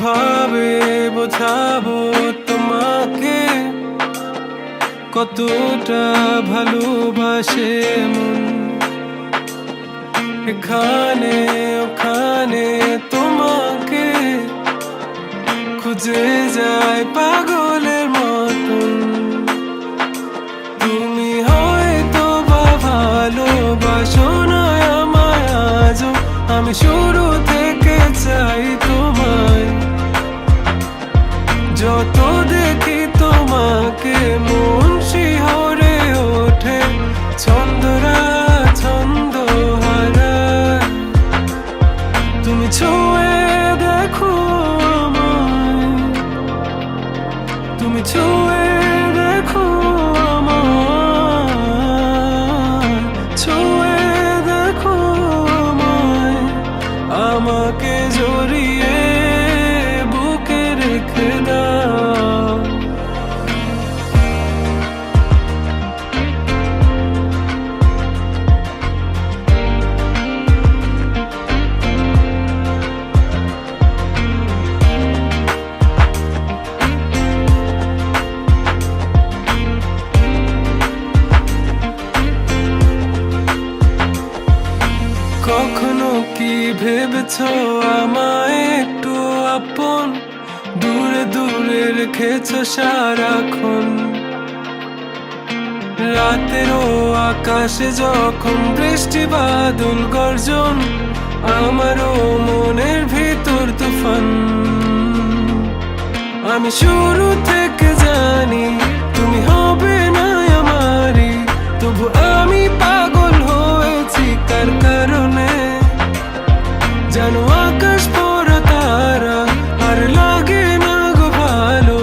কিভাবে বোঝাবো তোমাকে কতটা ভালোবাসে মন। এখানে ওখানে তোমাকে খুঁজে যায় পাগলের মতন। তুমি হয়তো বা ভালোবাসো না আমায় আজও, আমি শুরু থেকে চাই তোমায়। যত দেখি তোমাকে মন শিহরে ওঠে, ছন্দরা ছন্দ হারায়। তুমি ছুঁয়ে দেখো আমায়, তুমি ছুঁয়ে দেখো আমায়, ছুঁয়ে দেখো আমায়। আমাকে জড়িয়ে বুকে রেখে দাও। কখনো কি ভেবেছো আমায় একটু আপন, দূরে দূরে রেখেছো সারাক্ষণ। রাতেরও আকাশে যখন বৃষ্টি বাদল গর্জন, আমারও মনের ভিতর তুফান। আমি শুরু থেকে জানি তুমি হবে না আমারই, তবু আমি পাগল হয়েছি কার কারণে। জানো আকাশ পড়া তারা আর লাগে না গো ভালো,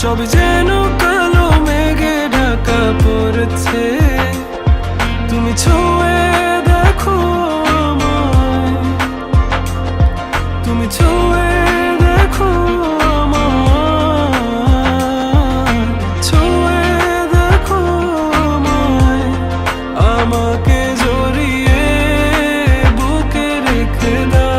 সব যেন কালো মেঘে ঢাকা পড়েছে। তুমি ছুঁয়ে দেখো আমায়, তুমি ছুঁয়ে দেখো আমায়, ছুঁয়ে দেখো আমায়। আমাকে জড়িয়ে বুকে রেখে দাও।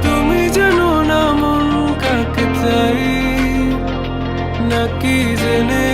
তুমি জানো না মন কাকে চাই, নাকি জেনে